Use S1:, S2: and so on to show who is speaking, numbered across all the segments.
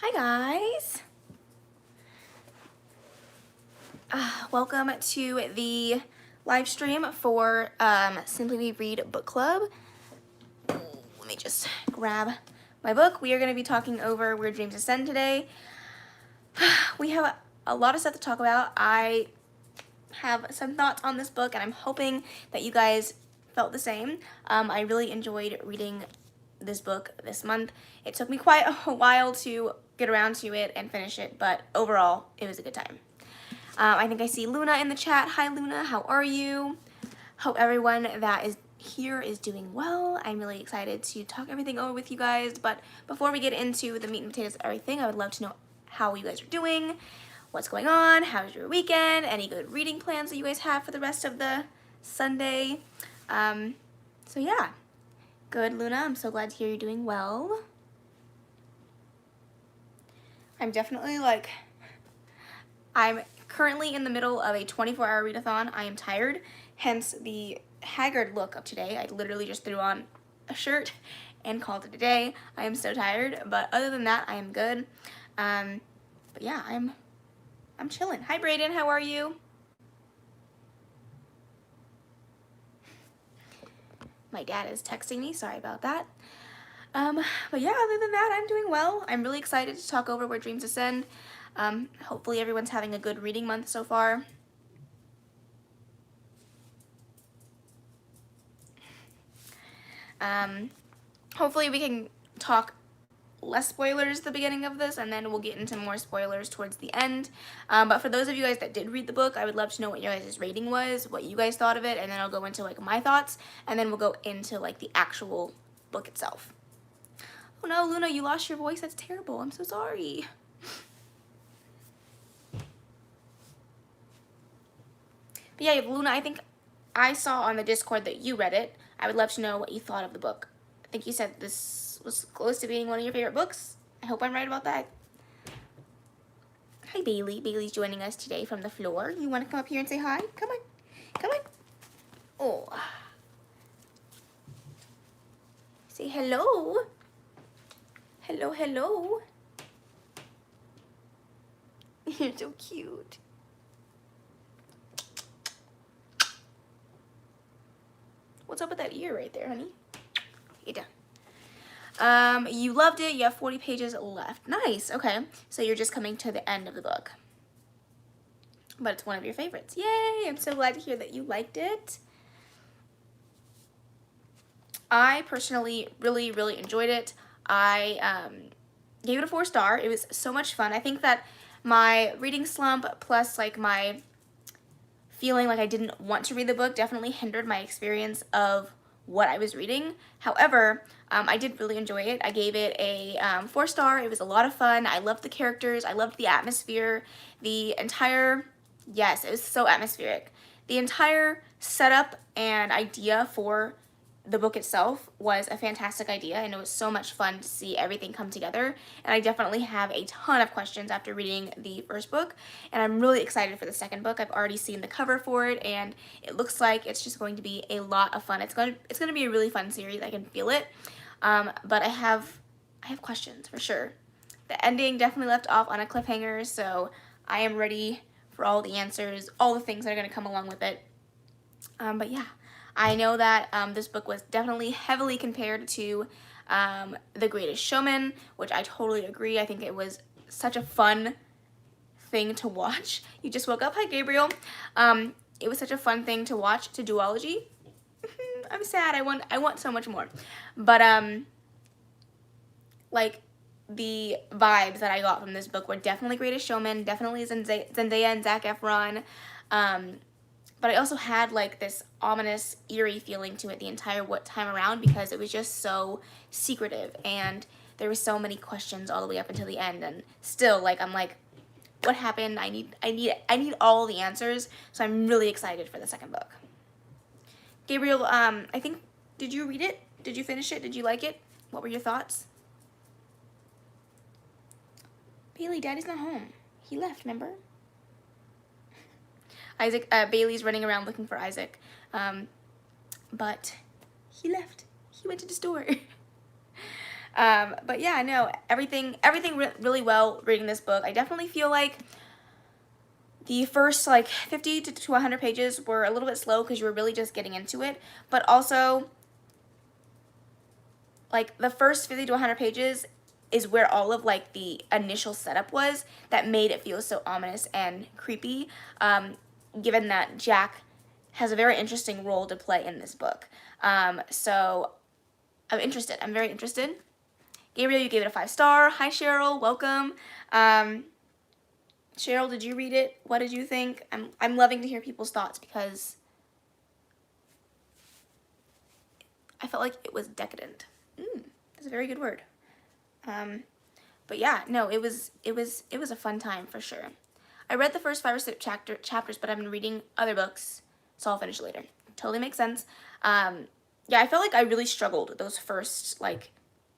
S1: Hi guys! Welcome to the live stream for Simply We Read Book Club. Let me just grab my book. We are going to be talking over Where Dreams Ascend today. We have a lot of stuff to talk about. I have some thoughts on this book and I'm hoping that you guys felt the same. I really enjoyed reading this book this month. It took me quite a while to get around to it and finish it, but overall it was a good time. I think I see Luna in the chat. Hi Luna, how are you? Hope everyone that is here is doing well. I'm really excited to talk everything over with you guys, but before we get into the meat and potatoes of everything, I would love to know how you guys are doing, what's going on, how's your weekend, any good reading plans that you guys have for the rest of the Sunday. So yeah, good Luna, I'm so glad to hear you're doing well. I'm definitely I'm currently in the middle of a 24-hour readathon. I am tired, hence the haggard look of today. I literally just threw on a shirt and called it a day. I am so tired, but other than that, I am good. But yeah, I'm chilling. Hi Brayden, how are you? My dad is texting me, sorry about that. But yeah, other than that, I'm doing well. I'm really excited to talk over Where Dreams Ascend. Hopefully everyone's having a good reading month so far. Hopefully we can talk less spoilers at the beginning of this, and then we'll get into more spoilers towards the end. But for those of you guys that did read the book, I would love to know what your guys' rating was, what you guys thought of it, and then I'll go into my thoughts, and then we'll go into the actual book itself. Oh no, Luna, you lost your voice. That's terrible. I'm so sorry. But yeah, Luna, I think I saw on the Discord that you read it. I would love to know what you thought of the book. I think you said this was close to being one of your favorite books. I hope I'm right about that. Hi, Bailey. Bailey's joining us today from the floor. You want to come up here and say hi? Come on. Come on. Oh. Say hello. Hello, hello. You're so cute. What's up with that ear right there, honey? You done. You loved it. You have 40 pages left. Nice. Okay. So you're just coming to the end of the book. But it's one of your favorites. Yay! I'm so glad to hear that you liked it. I personally really, really enjoyed it. I gave it a 4-star. It was so much fun. I think that my reading slump plus my feeling like I didn't want to read the book definitely hindered my experience of what I was reading. However, I did really enjoy it. I gave it a 4-star. It was a lot of fun. I loved the characters. I loved the atmosphere. The entire, yes, it was so atmospheric. The entire setup and idea for the book itself was a fantastic idea, and it was so much fun to see everything come together. And I definitely have a ton of questions after reading the first book, and I'm really excited for the second book. I've already seen the cover for it, and it looks like it's just going to be a lot of fun. It's going to be a really fun series. I can feel it. But I have questions for sure. The ending definitely left off on a cliffhanger, so I am ready for all the answers, all the things that are going to come along with it. But yeah. I know that this book was definitely heavily compared to The Greatest Showman, which I totally agree. I think it was such a fun thing to watch. You just woke up. Hi, Gabriel. It was such a fun thing to watch, to duology. I'm sad. I want so much more. But the vibes that I got from this book were definitely Greatest Showman, definitely Zendaya and Zac Efron. But I also had this ominous, eerie feeling to it the entire time around because it was just so secretive and there were so many questions all the way up until the end. And still, I'm what happened? I need all the answers. So I'm really excited for the second book. Gabriel, I think, did you read it? Did you finish it? Did you like it? What were your thoughts? Bailey, Daddy's not home. He left, remember? Isaac, Bailey's running around looking for Isaac, but he left. He went to the store. But yeah, no, everything really well reading this book. I definitely feel like the first like 50 to 100 pages were a little bit slow because you were really just getting into it, but also like the first 50 to 100 pages is where all of like the initial setup was that made it feel so ominous and creepy, given that Jack has a very interesting role to play in this book. So I'm interested. I'm very interested. Gabriel, you gave it a 5-star. Hi, Cheryl. Welcome. Cheryl, did you read it? What did you think? I'm loving to hear people's thoughts because I felt like it was decadent. That's a very good word. But yeah, no, it was a fun time for sure. I read the first 5 or 6 chapters, but I've been reading other books, so I'll finish later. Totally makes sense. Yeah, I felt like I really struggled with those first like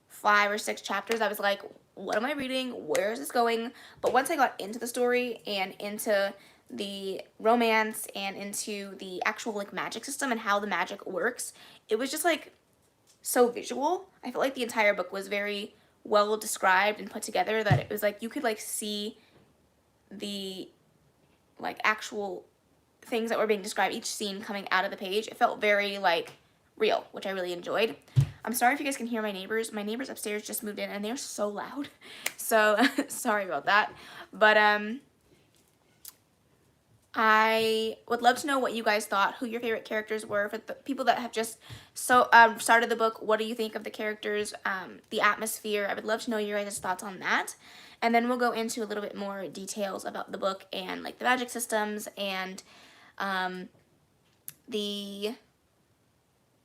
S1: 5 or 6 chapters. I was like, what am I reading? Where is this going? But once I got into the story and into the romance and into the actual like magic system and how the magic works, it was just like so visual. I felt like the entire book was very well described and put together that it was like you could like see the like actual things that were being described, each scene coming out of the page. It felt very like real, which I really enjoyed. I'm sorry if you guys can hear my neighbors. My neighbors upstairs just moved in and they're so loud. So sorry about that. But I would love to know what you guys thought, who your favorite characters were. For the people that have just started the book, what do you think of the characters, the atmosphere? I would love to know your guys' thoughts on that. And then we'll go into a little bit more details about the book and like the magic systems and the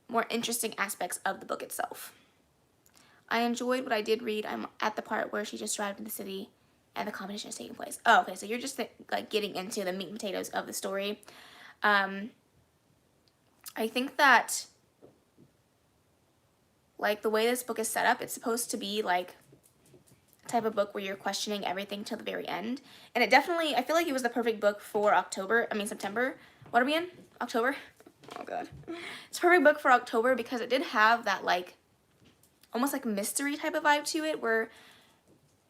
S1: more interesting aspects of the book itself. I enjoyed what I did read. I'm at the part where she just arrived in the city and the competition is taking place. Oh, okay, so you're just like getting into the meat and potatoes of the story. I think that like the way this book is set up, it's supposed to be like a type of book where you're questioning everything till the very end. And it definitely, I feel like it was the perfect book for September. What are we in? October? Oh god. It's a perfect book for October because it did have that like almost like mystery type of vibe to it where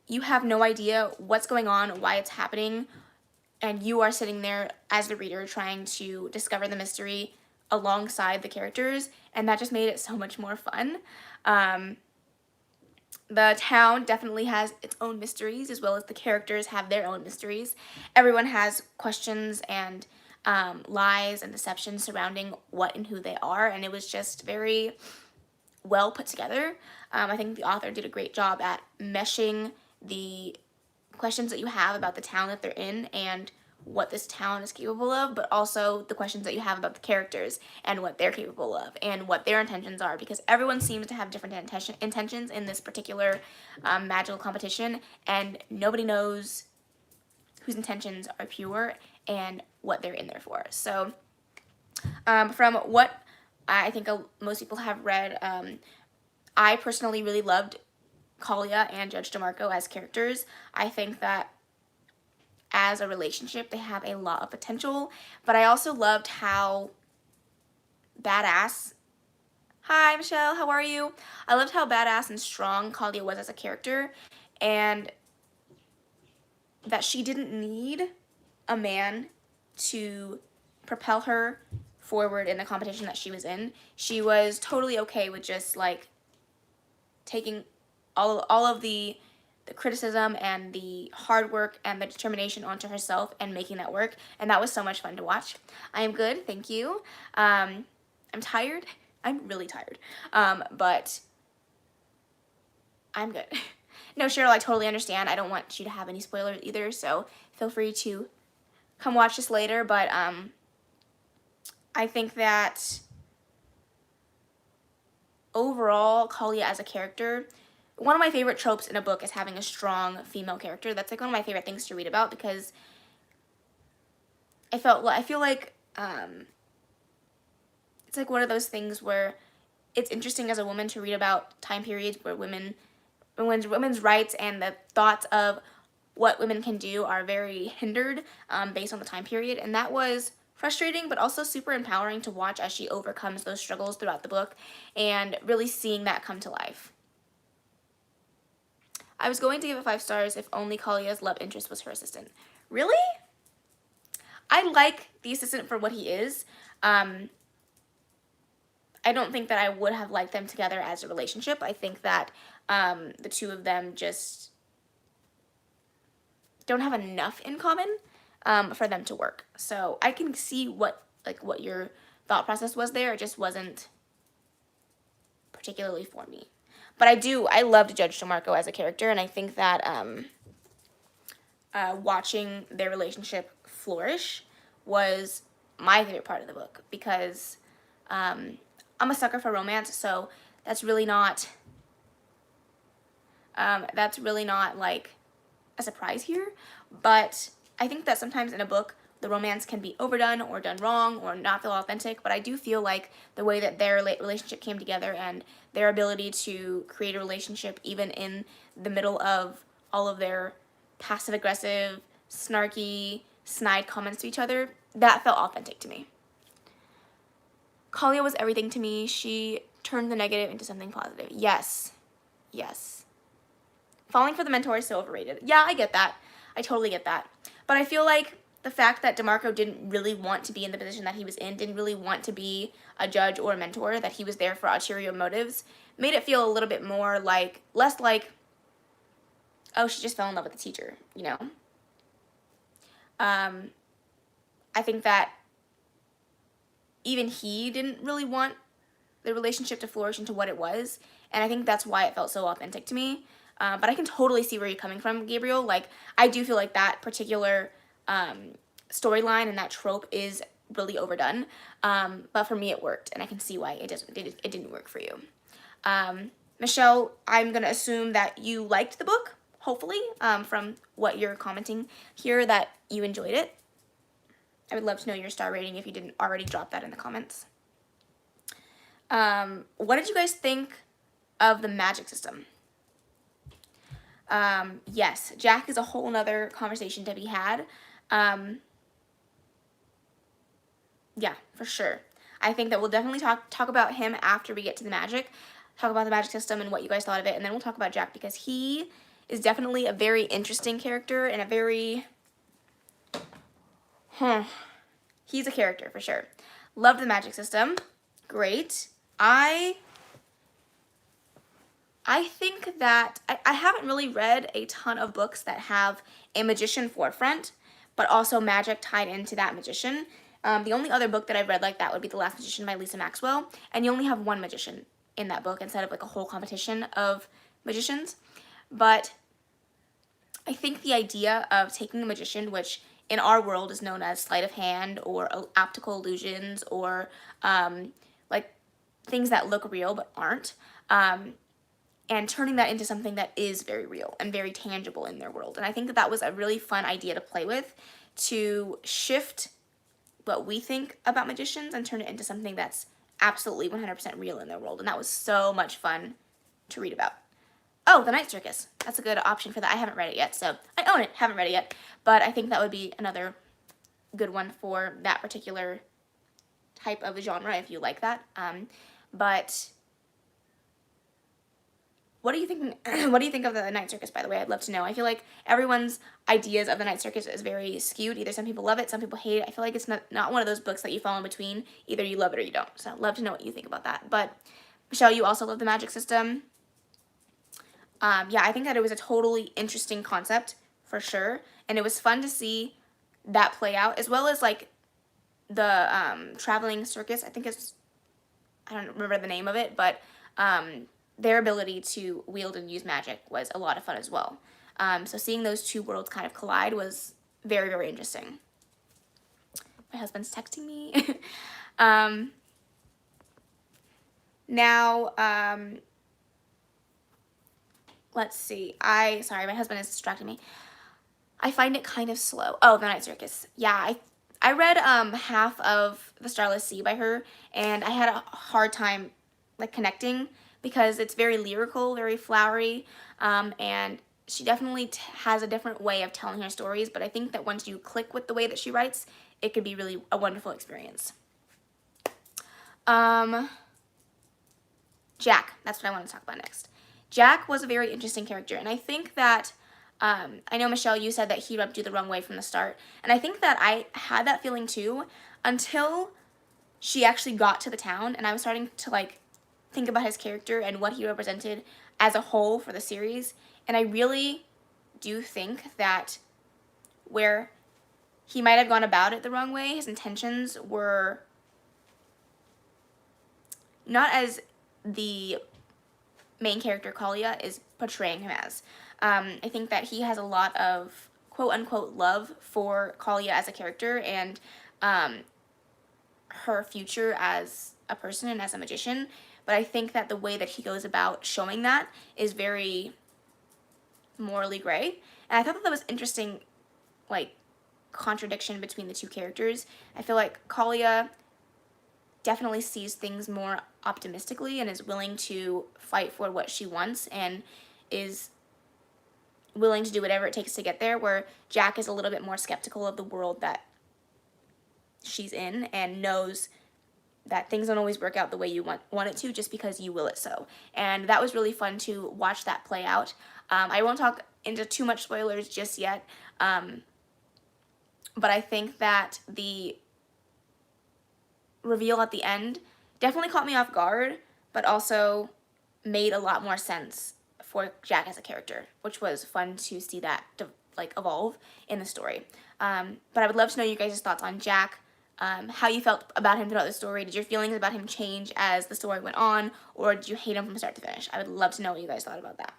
S1: you have no idea what's going on, why it's happening, and you are sitting there as the reader trying to discover the mystery alongside the characters, and that just made it so much more fun. The town definitely has its own mysteries as well as the characters have their own mysteries. Everyone has questions and lies and deception surrounding what and who they are, and it was just very well put together. I think the author did a great job at meshing the questions that you have about the town that they're in and what this town is capable of, but also the questions that you have about the characters and what they're capable of and what their intentions are, because everyone seems to have different intentions in this particular magical competition, and nobody knows whose intentions are pure and what they're in there for. So from what I think most people have read, I personally really loved Kalia and Judge DeMarco as characters. I think that as a relationship, they have a lot of potential, but I also loved how badass, hi Michelle, how are you? I loved how badass and strong Kalia was as a character, and that she didn't need a man to propel her forward in the competition that she was in. She was totally okay with just like taking all of the criticism and the hard work and the determination onto herself and making that work, and that was so much fun to watch. I am good, thank you. I'm tired. I'm really tired, but I'm good. No, Cheryl, I totally understand. I don't want you to have any spoilers either, so feel free to come watch this later, but I think that overall, Kalia as a character, one of my favorite tropes in a book is having a strong female character. That's like one of my favorite things to read about, because I feel like it's like one of those things where it's interesting as a woman to read about time periods where women's rights and the thoughts of what women can do are very hindered based on the time period, and that was frustrating but also super empowering to watch as she overcomes those struggles throughout the book and really seeing that come to life. I was going to give it 5 stars if only Kalia's love interest was her assistant. Really? I like the assistant for what he is. I don't think that I would have liked them together as a relationship. I think that the two of them just don't have enough in common for them to work. So I can see what your thought process was there. It just wasn't particularly for me. But I loved Judge DeMarco as a character, and I think that watching their relationship flourish was my favorite part of the book, because I'm a sucker for romance, so that's really not like a surprise here. But I think that sometimes in a book the romance can be overdone or done wrong or not feel authentic, but I do feel like the way that their relationship came together and their ability to create a relationship even in the middle of all of their passive-aggressive, snarky, snide comments to each other, that felt authentic to me. Kalia was everything to me. She turned the negative into something positive. Yes. Yes. Falling for the mentor is so overrated. Yeah, I get that. I totally get that. But I feel like the fact that DeMarco didn't really want to be in the position that he was in, didn't really want to be a judge or a mentor, that he was there for ulterior motives, made it feel a little bit more like, less like, oh, she just fell in love with the teacher, you know? I think that even he didn't really want the relationship to flourish into what it was, and I think that's why it felt so authentic to me. But I can totally see where you're coming from, Gabriel. Like, I do feel like that particular storyline and that trope is really overdone. But for me, it worked, and I can see why it didn't work for you. Michelle, I'm gonna assume that you liked the book, hopefully, from what you're commenting here, that you enjoyed it. I would love to know your star rating if you didn't already drop that in the comments. What did you guys think of the magic system? Yes, Jack is a whole nother conversation to be had. Yeah, for sure. I think that we'll definitely talk about him after we get to the magic, talk about the magic system and what you guys thought of it, and then we'll talk about Jack, because he is definitely a very interesting character and a very, he's a character for sure. Loved the magic system. Great. I think that I haven't really read a ton of books that have a magician forefront, but also magic tied into that magician. The only other book that I've read like that would be The Last Magician by Lisa Maxwell, and you only have one magician in that book instead of like a whole competition of magicians. But I think the idea of taking a magician, which in our world is known as sleight of hand or optical illusions or like things that look real but aren't, and turning that into something that is very real and very tangible in their world. And I think that that was a really fun idea to play with, to shift what we think about magicians and turn it into something that's absolutely 100% real in their world. And that was so much fun to read about. Oh, The Night Circus. That's a good option for that. I haven't read it yet, so I own it. Haven't read it yet. But I think that would be another good one for that particular type of genre if you like that. But what do you think? What do you think of The Night Circus, by the way? I'd love to know. I feel like everyone's ideas of The Night Circus is very skewed. Either some people love it, some people hate it. I feel like it's not one of those books that you fall in between. Either you love it or you don't. So I'd love to know what you think about that. But Michelle, you also love the magic system. Yeah, I think that it was a totally interesting concept for sure, and it was fun to see that play out, as well as like the traveling circus. I think I don't remember the name of it, but their ability to wield and use magic was a lot of fun as well. So seeing those two worlds kind of collide was very, very interesting. My husband's texting me. Now, let's see. Sorry, my husband is distracting me. I find it kind of slow. Oh, The Night Circus. Yeah, I read half of The Starless Sea by her, and I had a hard time like connecting, because it's very lyrical, very flowery, and she definitely has a different way of telling her stories, but I think that once you click with the way that she writes, it could be really a wonderful experience. Jack, that's what I want to talk about next. Jack was a very interesting character, and I think that, I know, Michelle, you said that he rubbed you the wrong way from the start, and I think that I had that feeling too until she actually got to the town, and I was starting to, like, think about his character and what he represented as a whole for the series, and I really do think that where he might have gone about it the wrong way, his intentions were not as the main character Kalia is portraying him as. I think that he has a lot of quote-unquote love for Kalia as a character and her future as a person and as a magician, but I think that the way that he goes about showing that is very morally gray, and I thought that was interesting, like, contradiction between the two characters. I feel like Kalia definitely sees things more optimistically and is willing to fight for what she wants and is willing to do whatever it takes to get there, where Jack is a little bit more skeptical of the world that she's in and knows that things don't always work out the way you want it to just because you will it so. And that was really fun to watch that play out. I won't talk into too much spoilers just yet, but I think that the reveal at the end definitely caught me off guard, but also made a lot more sense for Jack as a character, which was fun to see that like evolve in the story. But I would love to know you guys' thoughts on Jack, how you felt about him throughout the story. Did your feelings about him change as the story went on, or did you hate him from start to finish? I would love to know what you guys thought about that.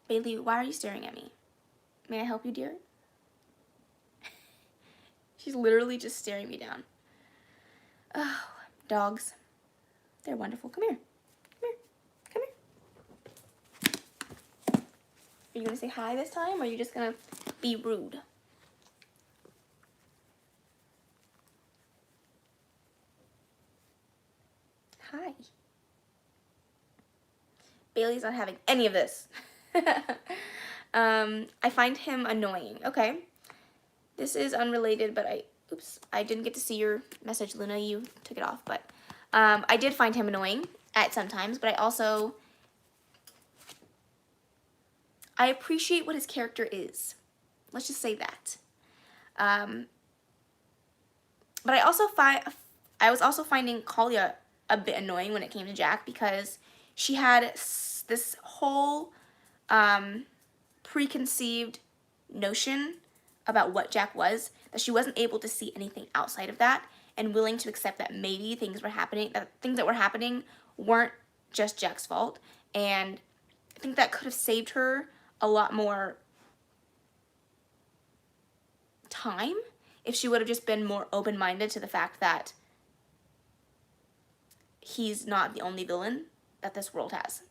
S1: Bailey, why are you staring at me? May I help you, dear? She's literally just staring me down. Oh, dogs. They're wonderful. Come here. Come here. Come here. Are you going to say hi this time, or are you just going to be rude? Hi. Bailey's not having any of this. I find him annoying. Okay. This is unrelated, but I didn't get to see your message, Luna. You took it off, but I did find him annoying at sometimes, but I appreciate what his character is. Let's just say that. But I was also finding Kalia a bit annoying when it came to Jack, because she had this whole preconceived notion about what Jack was, that she wasn't able to see anything outside of that, and willing to accept that maybe things that were happening weren't just Jack's fault. And I think that could have saved her a lot more time if she would have just been more open-minded to the fact that he's not the only villain that this world has.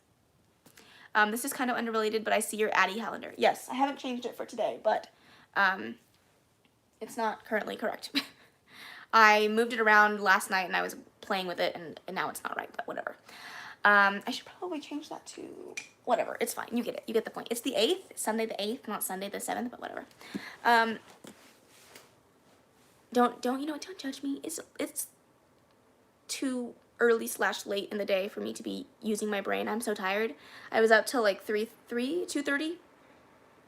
S1: This is kind of unrelated, but I see your Addie calendar. Yes, I haven't changed it for today, but it's not currently correct. I moved it around last night and I was playing with it, and now it's not right, but whatever. I should probably change that to whatever. It's fine. You get it. You get the point. It's the 8th, Sunday the 8th, not Sunday the 7th, but whatever. Don't judge me. It's too early/late in the day for me to be using my brain. I'm so tired. I was up till like 2:30.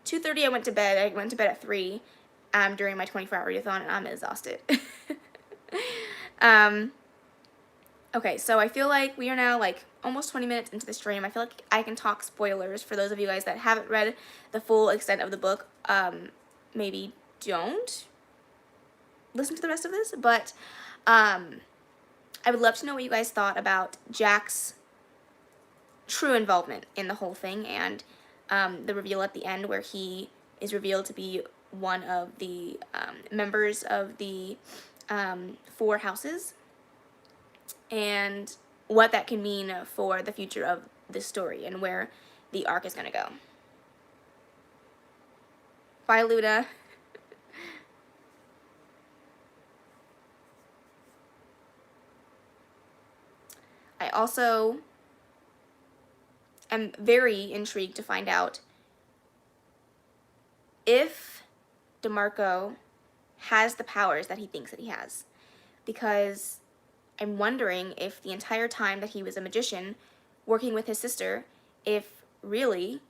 S1: 2:30 I went to bed. I went to bed at 3 during my 24-hour readathon, and I'm exhausted. Okay, so I feel like we are now like almost 20 minutes into the stream. I feel like I can talk spoilers for those of you guys that haven't read the full extent of the book. Maybe don't listen to the rest of this, but I would love to know what you guys thought about Jack's true involvement in the whole thing, and the reveal at the end where he is revealed to be one of the members of the 4 houses, and what that can mean for the future of this story and where the arc is going to go. Bye, Luna. I also am very intrigued to find out if DeMarco has the powers that he thinks that he has, because I'm wondering if the entire time that he was a magician, working with his sister if really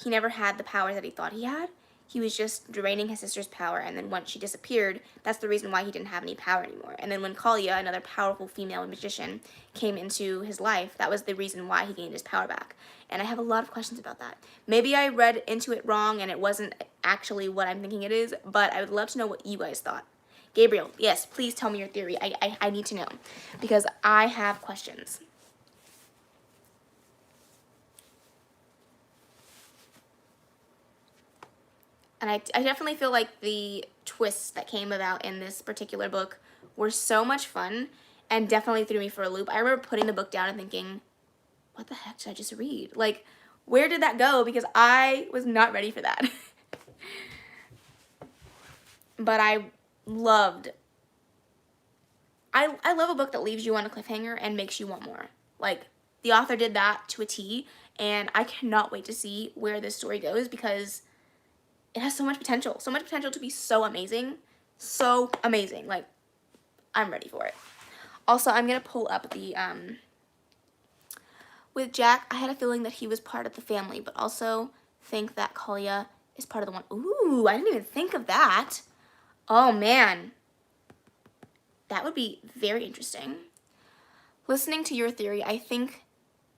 S1: he never had the powers that he thought he had. He was just draining his sister's power, and then once she disappeared, that's the reason why he didn't have any power anymore. And then when Kalia, another powerful female magician, came into his life, that was the reason why he gained his power back. And I have a lot of questions about that. Maybe I read into it wrong and it wasn't actually what I'm thinking it is, but I would love to know what you guys thought. Gabriel, yes, please tell me your theory. I need to know, because I have questions. And I definitely feel like the twists that came about in this particular book were so much fun and definitely threw me for a loop. I remember putting the book down and thinking, what the heck did I just read? Like, where did that go? Because I was not ready for that. But I love a book that leaves you on a cliffhanger and makes you want more. Like, the author did that to a T, and I cannot wait to see where this story goes, because it has so much potential to be so amazing. So amazing. Like, I'm ready for it. Also, I'm going to pull up the, with Jack, I had a feeling that he was part of the family, but also think that Kalia is part of the one. Ooh, I didn't even think of that. Oh, man. That would be very interesting. Listening to your theory, I think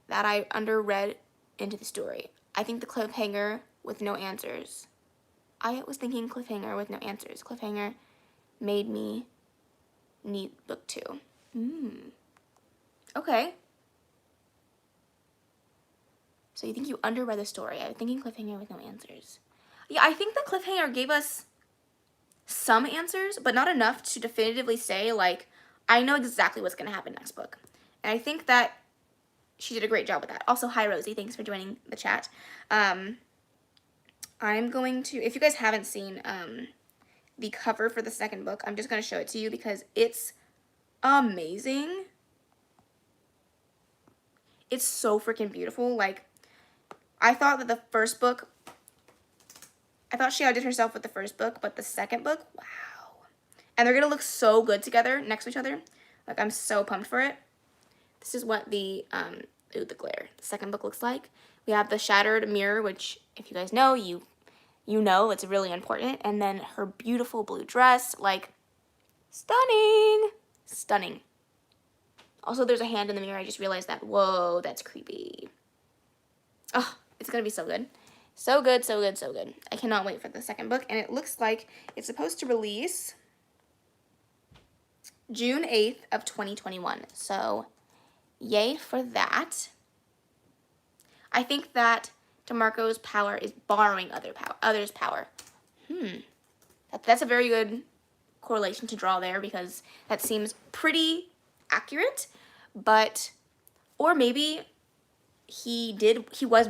S1: that I underread into the story. I think the cliffhanger with no answers. I was thinking cliffhanger with no answers. Cliffhanger made me need book 2. Okay. So you think you underread the story. I was thinking cliffhanger with no answers. Yeah, I think the cliffhanger gave us some answers, but not enough to definitively say, like, I know exactly what's going to happen next book. And I think that she did a great job with that. Also, hi, Rosie. Thanks for joining the chat. I'm going to, if you guys haven't seen the cover for the second book, I'm just going to show it to you because it's amazing. It's so freaking beautiful. Like, I thought that the first book, I thought she outdid herself with the first book, but the second book, wow. And they're going to look so good together next to each other. Like, I'm so pumped for it. This is what the, ooh, the glare, the second book looks like. We have the shattered mirror, which, if you guys know, you know it's really important. And then her beautiful blue dress, like, stunning. Stunning. Also, there's a hand in the mirror. I just realized that. Whoa, that's creepy. Oh, it's going to be so good. So good, so good, so good. I cannot wait for the second book. And it looks like it's supposed to release June 8th of 2021. So, yay for that. I think that DeMarco's power is borrowing others' power. That's a very good correlation to draw there, because that seems pretty accurate. But, or maybe he was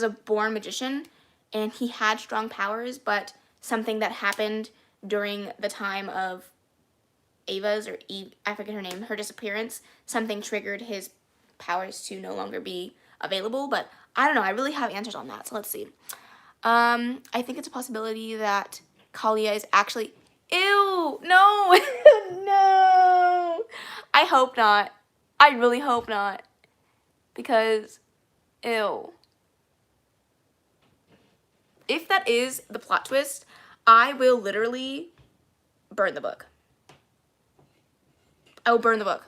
S1: a born magician and he had strong powers, but something that happened during the time of Ava's, or Eve, I forget her name, her disappearance, something triggered his powers to no longer be available. But I don't know, I really have answers on that, so let's see. I think it's a possibility that Kalia is actually, ew, no, no, I hope not, I really hope not, because, ew. If that is the plot twist, I will literally burn the book. I will burn the book.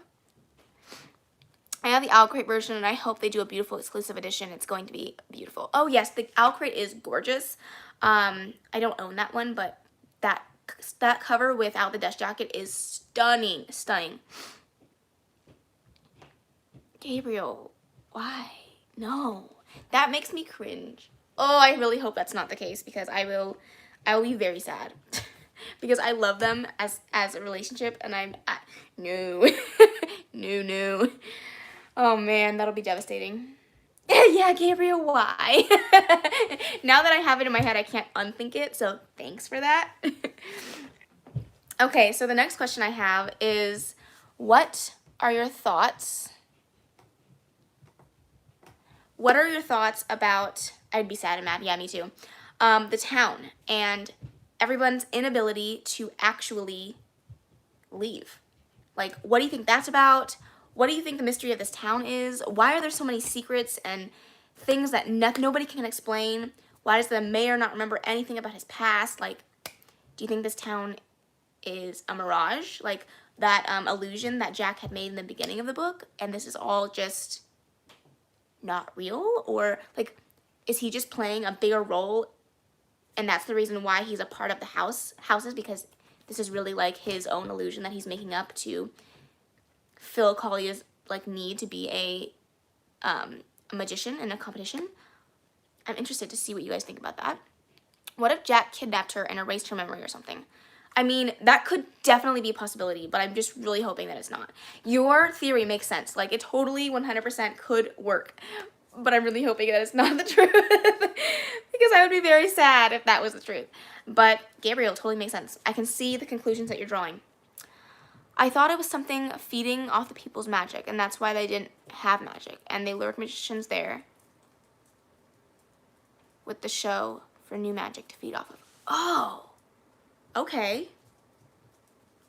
S1: I have the Owl Crate version, and I hope they do a beautiful exclusive edition. It's going to be beautiful. Oh, yes, the Owl Crate is gorgeous. I don't own that one, but that cover without the dust jacket is stunning, stunning. Gabriel, why? No. That makes me cringe. Oh, I really hope that's not the case, because I will be very sad. Because I love them as a relationship, and no. No. Oh man, that'll be devastating. Yeah, Gabriel, why? Now that I have it in my head, I can't unthink it, so thanks for that. Okay, so the next question I have is, what are your thoughts? What are your thoughts about, I'd be sad and mad, yeah, me too, the town and everyone's inability to actually leave? Like, what do you think that's about? What do you think the mystery of this town is? Why are there so many secrets and things that nobody can explain? Why does the mayor not remember anything about his past? Like, do you think this town is a mirage? Like that illusion that Jack had made in the beginning of the book, and this is all just not real? Or like, is he just playing a bigger role, and that's the reason why he's a part of the houses, because this is really like his own illusion that he's making up to fill Collier's like need to be a magician in a competition? I'm interested to see what you guys think about that. What if Jack kidnapped her and erased her memory or something? I mean, that could definitely be a possibility, but I'm just really hoping that it's not. Your theory makes sense. Like, it totally 100% could work, but I'm really hoping that it's not the truth because I would be very sad if that was the truth. But Gabriel, totally makes sense. I can see the conclusions that you're drawing. I thought it was something feeding off the people's magic, and that's why they didn't have magic, and they lured magicians there with the show for new magic to feed off of. Oh, okay.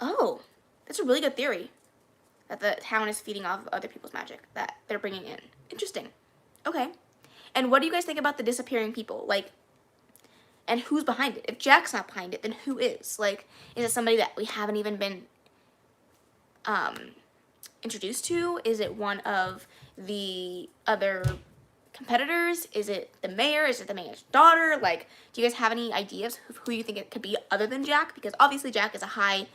S1: Oh, that's a really good theory, that the town is feeding off of other people's magic that they're bringing in. Interesting. Okay. And what do you guys think about the disappearing people? Like, and who's behind it? If Jack's not behind it, then who is? Like, is it somebody that we haven't even been introduced to? Is it one of the other competitors? Is it the mayor? Is it the mayor's daughter? Like, do you guys have any ideas of who you think it could be other than Jack? Because obviously Jack is a high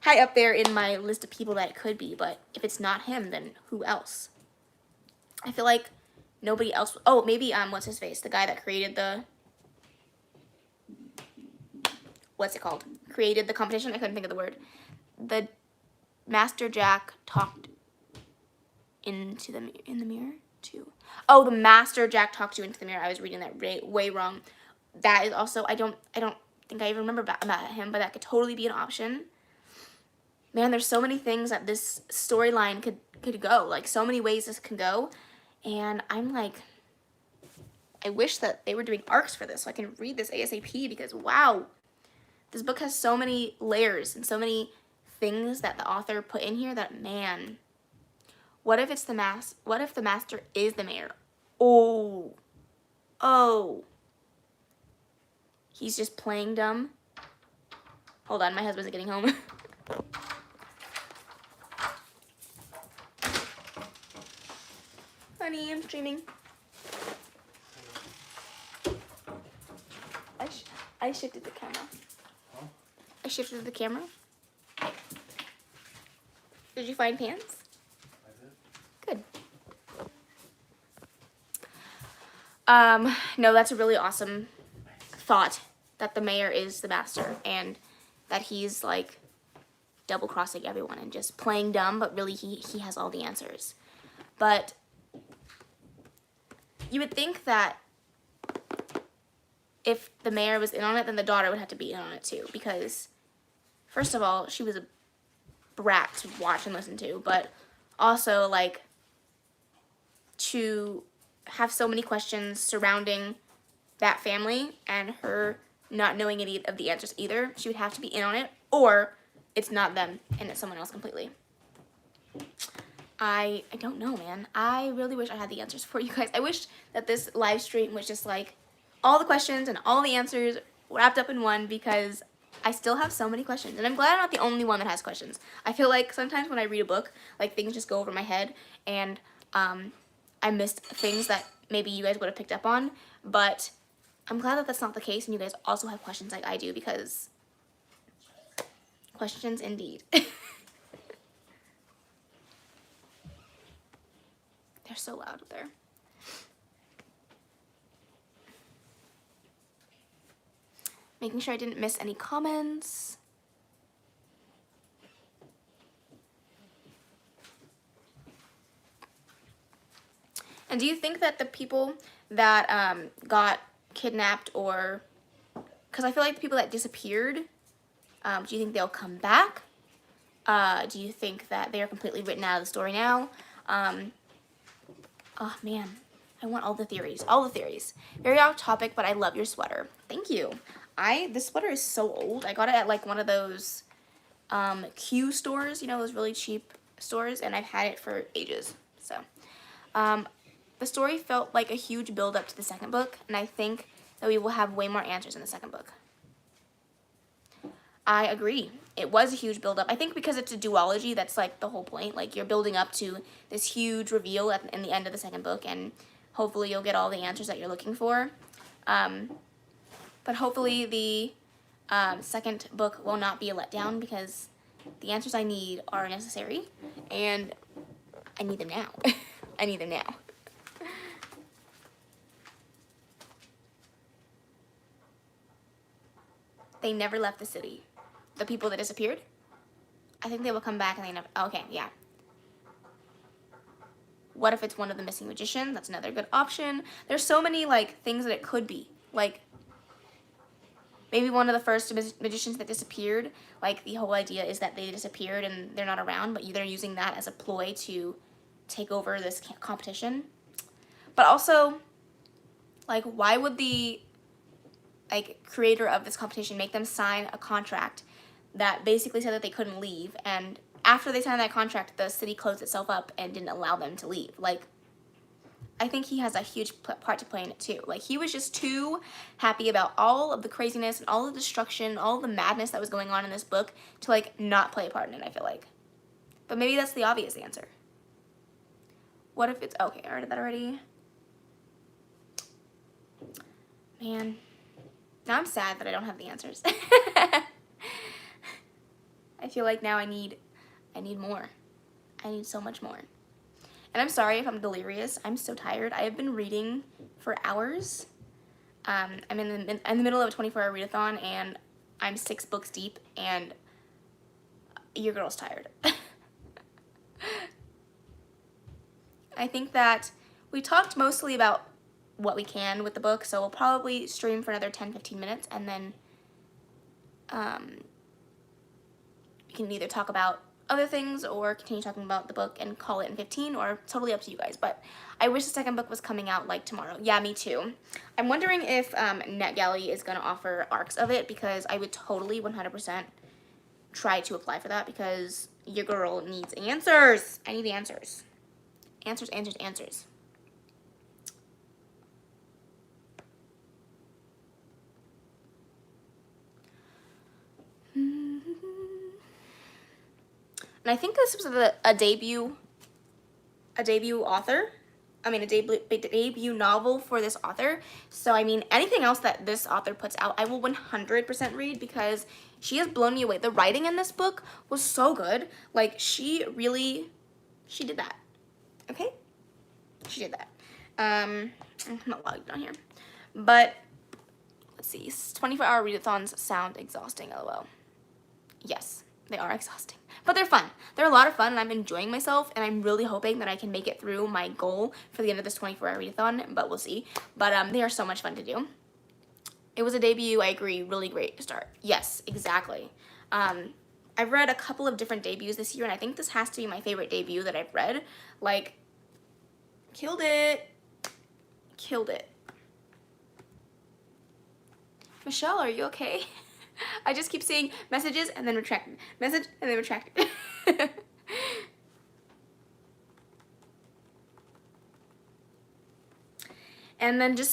S1: up there in my list of people that it could be, but if it's not him, then who else? I feel like nobody else. Oh, maybe what's his face? The guy that created the, what's it called? Created the competition. I couldn't think of the word. The Master Jack talked into the mirror too. Oh, the Master Jack talked to into the mirror. I was reading that way wrong. That is also, I don't think I even remember about him, but that could totally be an option. Man, there's so many things that this storyline could go. Like, so many ways this can go. And I'm like, I wish that they were doing arcs for this so I can read this ASAP, because wow, this book has so many layers and so many things that the author put in here that, man, what if it's what if the master is the mayor? Oh, he's just playing dumb. Hold on, my husband's getting home. Honey, I'm streaming. I shifted the camera. Huh? I shifted the camera. Did you find pants? I did. Good. No, that's a really awesome thought, that the mayor is the master and that he's like double-crossing everyone and just playing dumb, but really he has all the answers. But you would think that if the mayor was in on it, then the daughter would have to be in on it too, because first of all, she was a brat to watch and listen to, but also like to have so many questions surrounding that family and her not knowing any of the answers either. She would have to be in on it, or it's not them and it's someone else completely. I don't know, man. I really wish I had the answers for you guys. I wish that this live stream was just like all the questions and all the answers wrapped up in one, because I still have so many questions. And I'm glad I'm not the only one that has questions. I feel like sometimes when I read a book, like things just go over my head and I missed things that maybe you guys would have picked up on. But I'm glad that that's not the case and you guys also have questions like I do, because questions indeed. They're so loud up there. Making sure I didn't miss any comments. And do you think that the people that got kidnapped, or, because I feel like the people that disappeared, do you think they'll come back? Do you think that they are completely written out of the story now? Oh man, I want all the theories, Very off topic, but I love your sweater. Thank you. This sweater is so old. I got it at like one of those Q stores, you know, those really cheap stores, and I've had it for ages. So, the story felt like a huge build up to the second book, and I think that we will have way more answers in the second book. I agree. It was a huge build up. I think because it's a duology, that's like the whole point. Like, you're building up to this huge reveal in the end of the second book, and hopefully you'll get all the answers that you're looking for. But hopefully the second book will not be a letdown, because the answers I need are necessary, and I need them now. I need them now. They never left the city. The people that disappeared? I think they will come back and they never... Okay, yeah. What if it's one of the missing magicians? That's another good option. There's so many, like, things that it could be. Like, maybe one of the first magicians that disappeared, like, the whole idea is that they disappeared and they're not around, but they're using that as a ploy to take over this competition. But also, like, why would the, like, creator of this competition make them sign a contract that basically said that they couldn't leave, and after they signed that contract, the city closed itself up and didn't allow them to leave? Like, I think he has a huge part to play in it too. Like, he was just too happy about all of the craziness and all the destruction, all the madness that was going on in this book to, like, not play a part in it, I feel like. But maybe that's the obvious answer. What if it's... Okay, I read that already. Man. Now I'm sad that I don't have the answers. I feel like now I need more. I need so much more. And I'm sorry if I'm delirious. I'm so tired. I have been reading for hours. I'm in the middle of a 24-hour readathon, and I'm 6 books deep, and your girl's tired. I think that we talked mostly about what we can with the book, so we'll probably stream for another 10-15 minutes, and then we can either talk about other things or continue talking about the book and call it in 15, or totally up to you guys. But I wish the second book was coming out like tomorrow. Yeah, me too. I'm wondering if NetGalley is going to offer ARCs of it, because I would totally 100% try to apply for that, because your girl needs answers. I need answers. Answers, answers, answers. And I think this was a debut author. I mean, a debut novel for this author. So, I mean, anything else that this author puts out, I will 100% read, because she has blown me away. The writing in this book was so good. Like, she did that. Okay? She did that. I'm not logged on here. But, let's see. 24-hour readathons sound exhausting, lol. Yes, they are exhausting. But they're fun. They're a lot of fun, and I'm enjoying myself, and I'm really hoping that I can make it through my goal for the end of this 24-hour readathon, but we'll see. But they are so much fun to do. It was a debut, I agree, really great to start. Yes, exactly. I've read a couple of different debuts this year, and I think this has to be my favorite debut that I've read. Like, killed it. Killed it. Michelle, are you okay? I just keep seeing messages and then retracted. Message and then retracted. And then just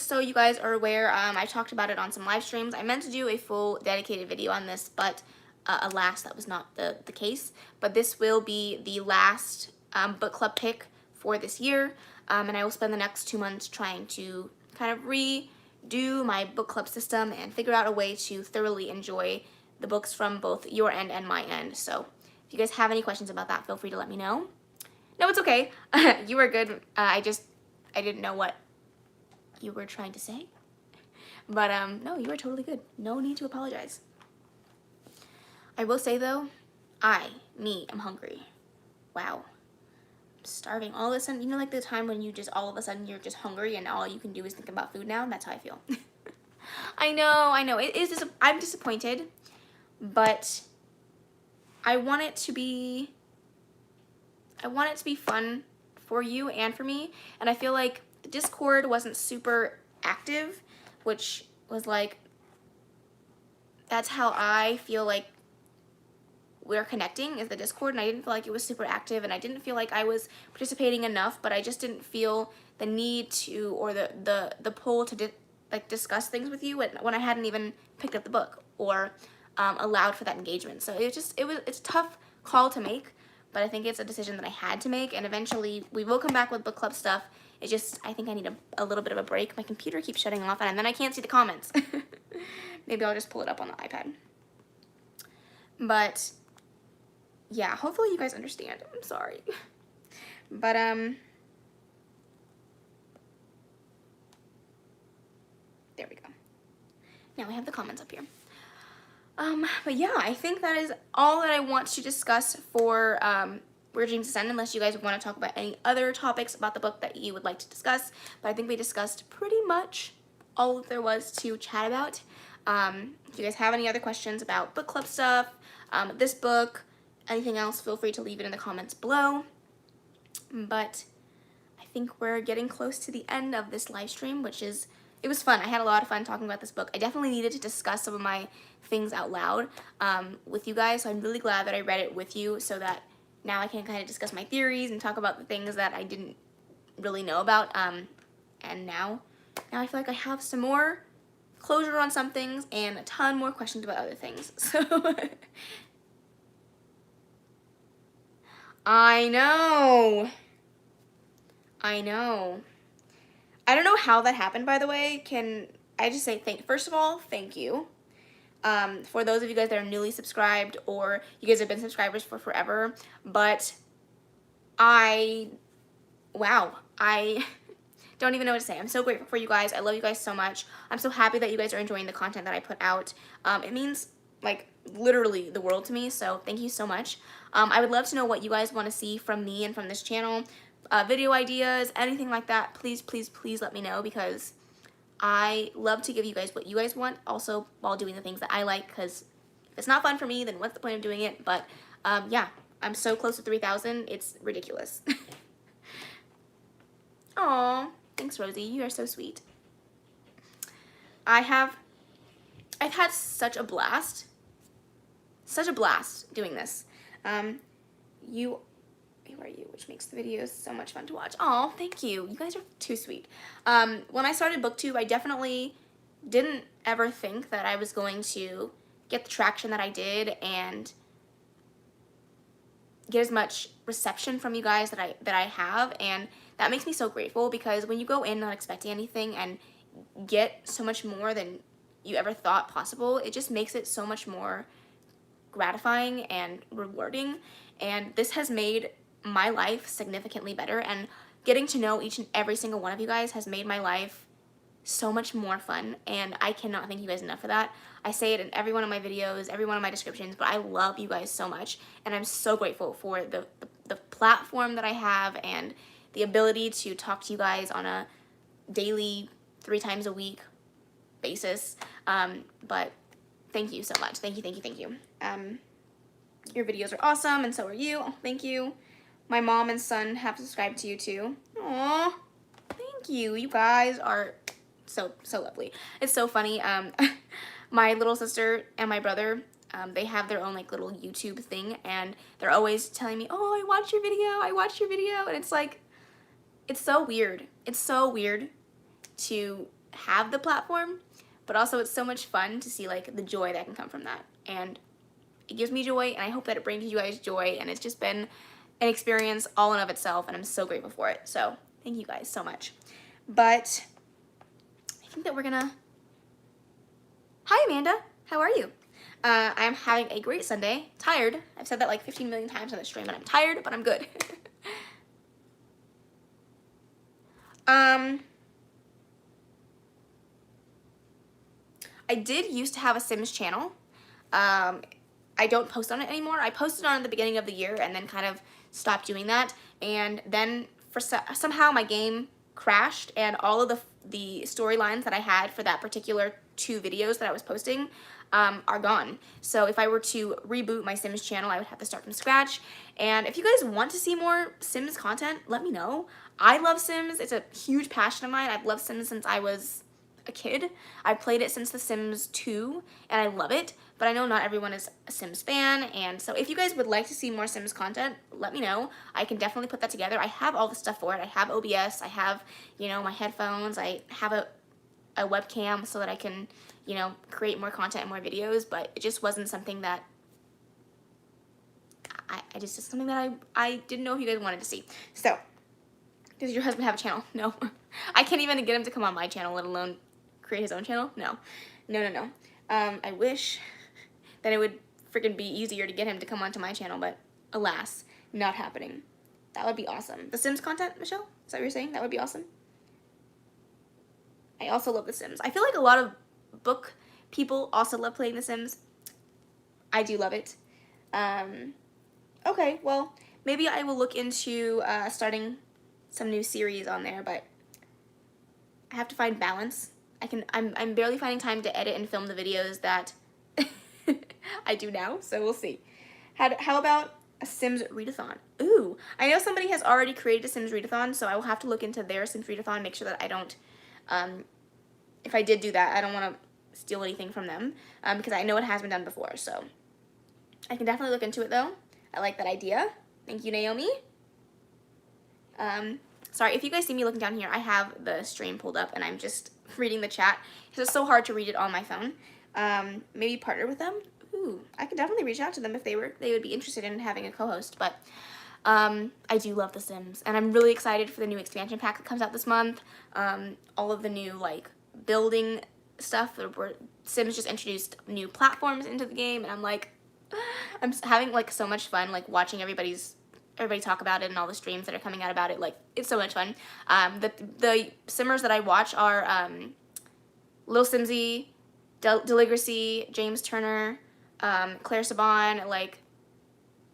S1: so you guys are aware, I talked about it on some live streams. I meant to do a full dedicated video on this, but alas, that was not the case. But this will be the last book club pick for this year, and I will spend the next 2 months trying to kind of redo my book club system and figure out a way to thoroughly enjoy the books from both your end and my end. So if you guys have any questions about that, feel free to let me know. No, it's okay. You were good. I didn't know what you were trying to say. But no, you were totally good. No need to apologize. I will say though, I'm hungry. Wow. I'm starving. All of a sudden, you know, like the time when you just all of a sudden you're just hungry and all you can do is think about food now? That's how I feel. I know. I'm disappointed, but I want it to be fun for you and for me, and I feel like the Discord wasn't super active, which was like, that's how I feel like we're connecting is the Discord, and I didn't feel like it was super active, and I didn't feel like I was participating enough, but I just didn't feel the need to, or the pull to like discuss things with you when I hadn't even picked up the book or allowed for that engagement. So it's a tough call to make, but I think it's a decision that I had to make, and eventually we will come back with book club stuff. It's just, I think I need a little bit of a break. My computer keeps shutting off, and then I can't see the comments. Maybe I'll just pull it up on the iPad. But yeah, hopefully you guys understand. I'm sorry. But there we go. Now we have the comments up here. But yeah, I think that is all that I want to discuss for Where Dreams Descend, unless you guys want to talk about any other topics about the book that you would like to discuss. But I think we discussed pretty much all that there was to chat about. If you guys have any other questions about book club stuff, this book, anything else, feel free to leave it in the comments below. But I think we're getting close to the end of this live stream, which is, it was fun. I had a lot of fun talking about this book. I definitely needed to discuss some of my things out loud with you guys, so I'm really glad that I read it with you so that now I can kind of discuss my theories and talk about the things that I didn't really know about. And now I feel like I have some more closure on some things and a ton more questions about other things. So I know. I don't know how that happened, by the way. Can I just say first of all, thank you. For those of you guys that are newly subscribed, or you guys have been subscribers for forever, but I don't even know what to say. I'm so grateful for you guys. I love you guys so much. I'm so happy that you guys are enjoying the content that I put out. It means, like, literally the world to me, so thank you so much. I would love to know what you guys want to see from me and from this channel. Video ideas, anything like that, please, please, please let me know, because I love to give you guys what you guys want, also while doing the things that I like, because if it's not fun for me, then what's the point of doing it? But yeah, I'm so close to 3,000, it's ridiculous. Aw, thanks, Rosie, you are so sweet. I've had such a blast doing this. Who are you? Which makes the videos so much fun to watch. Oh, thank you. You guys are too sweet. When I started BookTube, I definitely didn't ever think that I was going to get the traction that I did and get as much reception from you guys that I have, and that makes me so grateful, because when you go in not expecting anything and get so much more than you ever thought possible, it just makes it so much more gratifying and rewarding, and this has made my life significantly better, and getting to know each and every single one of you guys has made my life so much more fun, and I cannot thank you guys enough for that. I say it in every one of my videos, every one of my descriptions, but I love you guys so much, and I'm so grateful for the platform that I have and the ability to talk to you guys on a daily, 3 times a week basis. But thank you so much. Thank you. Your videos are awesome, and so are you. Oh, thank you. My mom and son have subscribed to you too. Aw, thank you. You guys are so lovely. It's so funny. My little sister and my brother, they have their own like little YouTube thing, and they're always telling me, "Oh, I watched your video," and it's like, it's so weird. It's so weird to have the platform, but also it's so much fun to see like the joy that can come from that, and it gives me joy, and I hope that it brings you guys joy, and it's just been an experience all in of itself, and I'm so grateful for it. So thank you guys so much. But I think that we're gonna... Hi, Amanda. How are you? I'm having a great Sunday. Tired. I've said that like 15 million times on the stream, and I'm tired, but I'm good. I did used to have a Sims channel. I don't post on it anymore. I posted on it at the beginning of the year and then kind of stopped doing that. And then for somehow my game crashed, and all of the storylines that I had for that particular 2 videos that I was posting are gone. So if I were to reboot my Sims channel, I would have to start from scratch. And if you guys want to see more Sims content, let me know. I love Sims. It's a huge passion of mine. I've loved Sims since I was a kid. I've played it since The Sims 2, and I love it, but I know not everyone is a Sims fan, and so if you guys would like to see more Sims content, let me know. I can definitely put that together. I have all the stuff for it. I have OBS, I have, you know, my headphones, I have a webcam so that I can, you know, create more content and more videos, but it just wasn't something that it's just something that I didn't know if you guys wanted to see. So, does your husband have a channel? No. I can't even get him to come on my channel, let alone create his own channel. No. No. I wish that it would freaking be easier to get him to come onto my channel, but alas, not happening. That would be awesome. The Sims content, Michelle? Is that what you're saying? That would be awesome. I also love The Sims. I feel like a lot of book people also love playing The Sims. I do love it. Okay, well, maybe I will look into starting some new series on there, but I have to find balance. I'm barely finding time to edit and film the videos that I do now, so we'll see. How about a Sims readathon? Ooh, I know somebody has already created a Sims readathon, so I will have to look into their Sims readathon, make sure that I don't, if I did do that, I don't want to steal anything from them, because I know it has been done before, so I can definitely look into it, though. I like that idea. Thank you, Naomi. Sorry, if you guys see me looking down here, I have the stream pulled up, and I'm just reading the chat, because it's so hard to read it on my phone. Maybe partner with them? Ooh, I could definitely reach out to them if they would be interested in having a co-host, but I do love The Sims, and I'm really excited for the new expansion pack that comes out this month. All of the new, like, building stuff. Sims just introduced new platforms into the game, and I'm like, I'm having, like, so much fun, like, watching everybody talk about it and all the streams that are coming out about it. Like, it's so much fun. The Simmers that I watch are Lil Simsy, Deligracy, James Turner, Claire Saban. Like,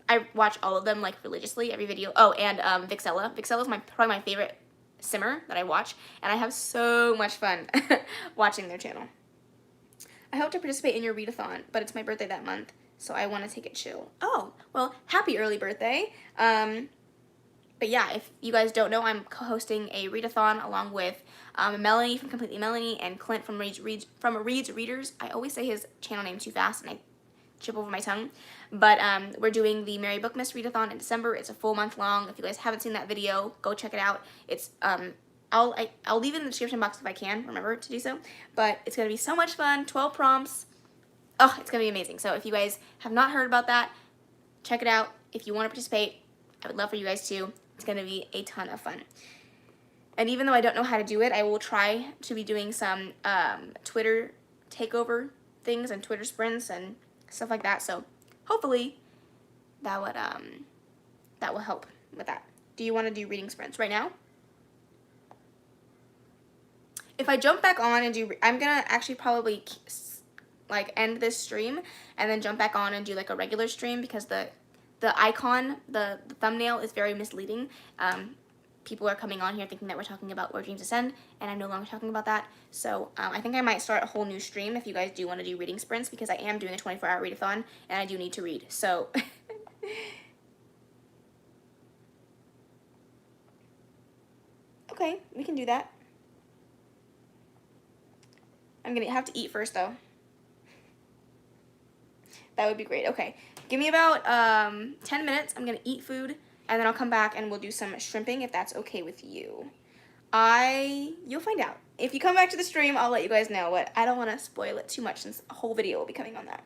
S1: I watch all of them, like, religiously, every video. Oh, and Vixella. Vixella is probably my favorite Simmer that I watch, and I have so much fun watching their channel. I hope to participate in your readathon, but it's my birthday that month, so I want to take it chill. Oh, well, happy early birthday. But yeah, if you guys don't know, I'm co-hosting a readathon along with Melanie from Completely Melanie and Clint from Reed's Readers. I always say his channel name too fast and I chip over my tongue. But we're doing the Mary Bookmas readathon in December. It's a full month long. If you guys haven't seen that video, go check it out. It's I'll leave it in the description box if I can remember to do so. But it's gonna be so much fun. 12 prompts. Oh, it's gonna be amazing. So if you guys have not heard about that, check it out. If you want to participate, I would love for you guys to. It's going to be a ton of fun. And even though I don't know how to do it, I will try to be doing some Twitter takeover things and Twitter sprints and stuff like that. So hopefully that will help with that. Do you want to do reading sprints right now? If I jump back on and do, I'm going to actually probably like end this stream and then jump back on and do like a regular stream because the icon, the thumbnail is very misleading. People are coming on here thinking that we're talking about Where Dreams Ascend, and I'm no longer talking about that. So I think I might start a whole new stream if you guys do want to do reading sprints, because I am doing a 24-hour readathon, and I do need to read. So okay, we can do that. I'm gonna have to eat first, though. That would be great. Okay, give me about 10 minutes. I'm going to eat food, and then I'll come back and we'll do some shrimping if that's okay with you. You'll find out. If you come back to the stream, I'll let you guys know, but I don't want to spoil it too much since a whole video will be coming on that.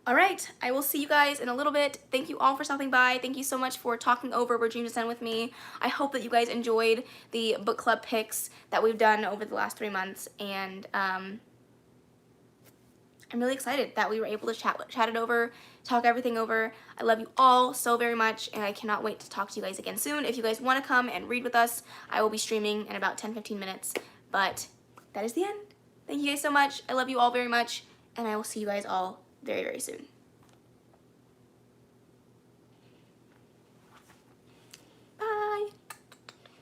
S1: All right, I will see you guys in a little bit. Thank you all for stopping by. Thank you so much for talking over Where Dreams Ascend with me. I hope that you guys enjoyed the book club picks that we've done over the last 3 months, and I'm really excited that we were able to chat it over, talk everything over. I love you all so very much, and I cannot wait to talk to you guys again soon. If you guys want to come and read with us, I will be streaming in about 10-15 minutes, but that is the end. Thank you guys so much. I love you all very much, and I will see you guys all very, very soon.